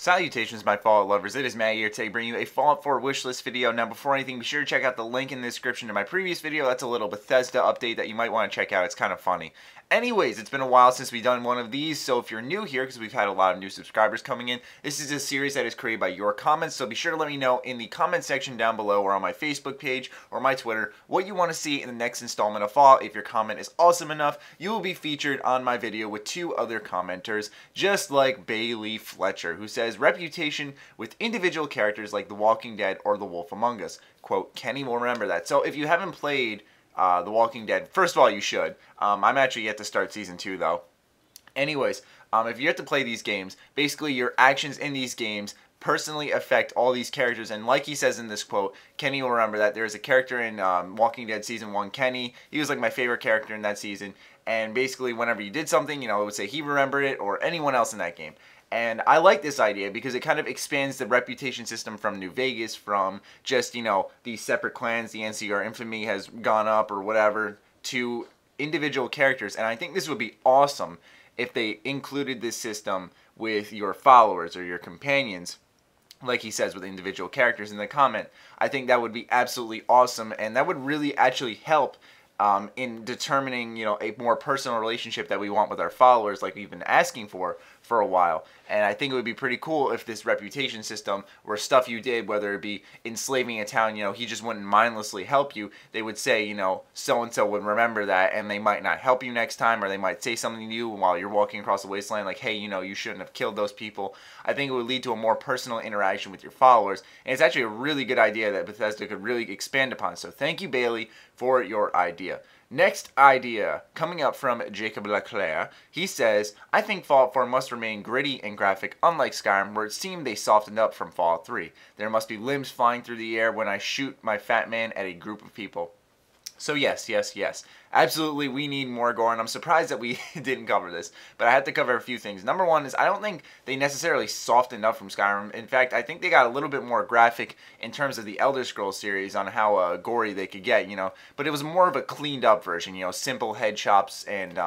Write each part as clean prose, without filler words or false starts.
Salutations, my Fallout lovers. It is Matt here today bringing you a Fallout 4 wishlist video. Now, before anything, be sure to check out the link in the description to my previous video. That's a little Bethesda update that you might want to check out. It's kind of funny. Anyways, it's been a while since we've done one of these, so if you're new here, because we've had a lot of new subscribers coming in, this is a series that is created by your comments, so be sure to let me know in the comment section down below or on my Facebook page or my Twitter what you want to see in the next installment of Fallout. If your comment is awesome enough, you will be featured on my video with two other commenters, just like Bailey Fletcher, who says, reputation with individual characters like The Walking Dead or The Wolf Among Us. Quote, Kenny will remember that. So if you haven't played The Walking Dead, first of all, you should. I'm actually yet to start Season 2, though. Anyways, if you have to play these games, basically your actions in these games personally affect all these characters, and like he says in this quote, Kenny will remember that. There's a character in Walking Dead Season 1, Kenny. He was like my favorite character in that season, and basically whenever you did something, you know, it would say he remembered it, or anyone else in that game. And I like this idea because it kind of expands the reputation system from New Vegas, from just, you know, these separate clans, the NCR infamy has gone up or whatever, to individual characters. And I think this would be awesome if they included this system with your followers or your companions, like he says, with individual characters in the comment. I think that would be absolutely awesome, and that would really actually help in determining, you know, a more personal relationship that we want with our followers, like we've been asking for a while. And I think it would be pretty cool if this reputation system were stuff you did, whether it be enslaving a town, you know, he just wouldn't mindlessly help you. They would say, you know, so-and-so would remember that, and they might not help you next time, or they might say something to you while you're walking across the wasteland, like, hey, you know, you shouldn't have killed those people. I think it would lead to a more personal interaction with your followers, and it's actually a really good idea that Bethesda could really expand upon. So thank you, Bailey, for your idea. Next idea, coming up from Jacob Leclerc, he says, I think Fallout 4 must remain gritty and graphic, unlike Skyrim, where it seemed they softened up from Fallout 3. There must be limbs flying through the air when I shoot my fat man at a group of people. So yes, yes, yes. Absolutely, we need more gore, and I'm surprised that we didn't cover this. But I had to cover a few things. Number one is I don't think they necessarily softened up from Skyrim. In fact, I think they got a little bit more graphic in terms of the Elder Scrolls series on how gory they could get, you know. But it was more of a cleaned up version, you know, simple head chops and,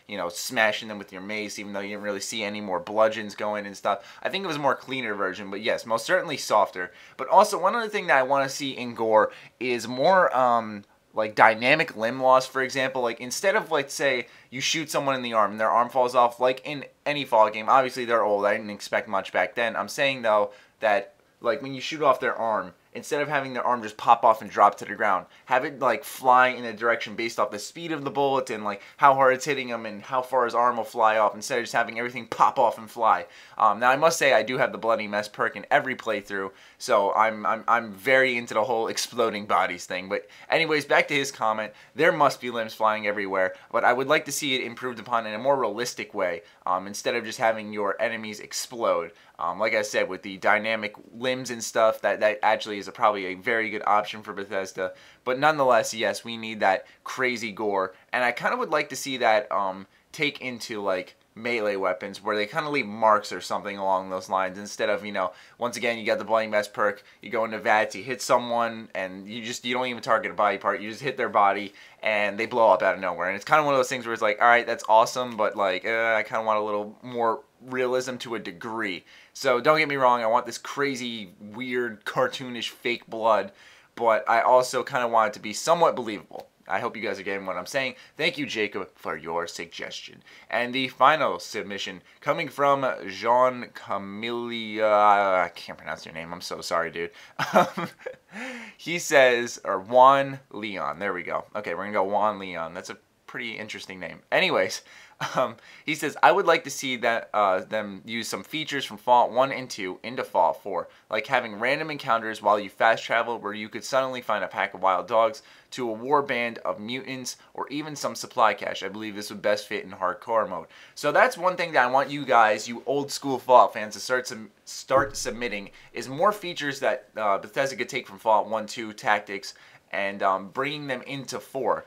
you know, smashing them with your mace, even though you didn't really see any more bludgeons going and stuff. I think it was a more cleaner version, but yes, most certainly softer. But also, one other thing that I want to see in Gore is more, like dynamic limb loss, for example. Like instead of, let's say, you shoot someone in the arm and their arm falls off, like in any Fallout game. Obviously they're old, I didn't expect much back then. I'm saying though that like when you shoot off their arm, instead of having their arm just pop off and drop to the ground, have it like fly in a direction based off the speed of the bullet and like how hard it's hitting him and how far his arm will fly off, instead of just having everything pop off and fly. Now I must say I do have the Bloody Mess perk in every playthrough, so I'm very into the whole exploding bodies thing. But anyways, back to his comment. There must be limbs flying everywhere, but I would like to see it improved upon in a more realistic way, instead of just having your enemies explode. Like I said, with the dynamic limbs and stuff, that actually is probably a very good option for Bethesda. But nonetheless, yes, we need that crazy gore, and I kind of would like to see that take into like melee weapons, where they kind of leave marks or something along those lines, instead of, you know, once again, you got the Bloody Mess perk, you go into VATS, you hit someone, and you don't even target a body part, you just hit their body, and they blow up out of nowhere. And it's kind of one of those things where it's like, alright, that's awesome, but like, I kind of want a little more realism to a degree. So don't get me wrong, I want this crazy, weird, cartoonish fake blood, but I also kind of want it to be somewhat believable. I hope you guys are getting what I'm saying. Thank you, Jacob, for your suggestion. And the final submission coming from Jean Camelia. I can't pronounce your name. I'm so sorry, dude. He says, or Juan Leon. There we go. Okay, we're going to go Juan Leon. That's a pretty interesting name. Anyways, he says, I would like to see that them use some features from Fallout 1 and 2 into Fallout 4, like having random encounters while you fast travel where you could suddenly find a pack of wild dogs, to a war band of mutants, or even some supply cache. I believe this would best fit in hardcore mode. So that's one thing that I want you guys, you old school Fallout fans, to start submitting, is more features that Bethesda could take from Fallout 1, 2 tactics and bringing them into 4.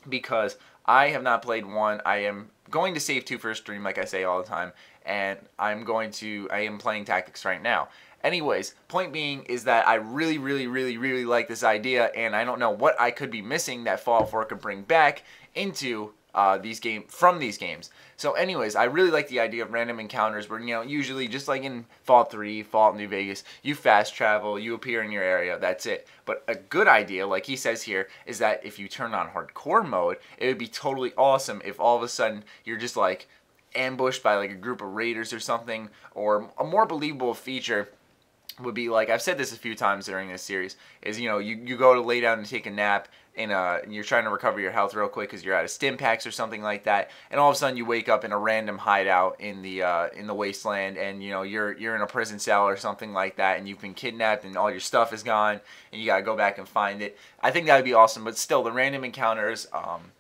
Because I have not played 1. I am going to save 2 for a stream, like I say all the time, and I am playing tactics right now. Anyways, point being is that I really like this idea, and I don't know what I could be missing that Fallout 4 could bring back into from these games. So anyways, I really like the idea of random encounters where, you know, usually just like in Fallout 3, Fallout New Vegas, you fast travel, you appear in your area, that's it. But a good idea, like he says here, is that if you turn on hardcore mode, it would be totally awesome if all of a sudden you're just like ambushed by like a group of raiders or something. Or a more believable feature would be, like I've said this a few times during this series, is, you know, you go to lay down and take a nap, and you're trying to recover your health real quick because you're out of stim packs or something like that, and all of a sudden you wake up in a random hideout in the wasteland, and you know you're in a prison cell or something like that, and you've been kidnapped and all your stuff is gone, and you gotta go back and find it. I think that would be awesome. But still, the random encounters,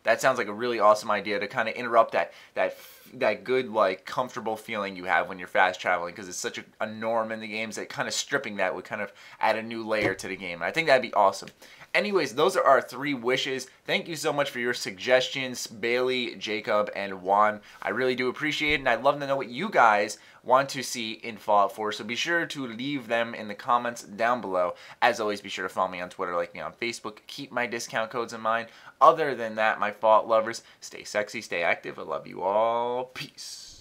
that sounds like a really awesome idea to kind of interrupt that good, like, comfortable feeling you have when you're fast traveling, because it's such a norm in the games that kind of stripping that would kind of add a new layer to the game. And I think that'd be awesome. Anyways, those are our 3 wishes. Thank you so much for your suggestions, Bailey, Jacob, and Juan. I really do appreciate it, and I'd love to know what you guys want to see in Fallout 4, so be sure to leave them in the comments down below. As always, be sure to follow me on Twitter, like me on Facebook, keep my discount codes in mind. Other than that, my Fallout lovers, stay sexy, stay active. I love you all. Peace.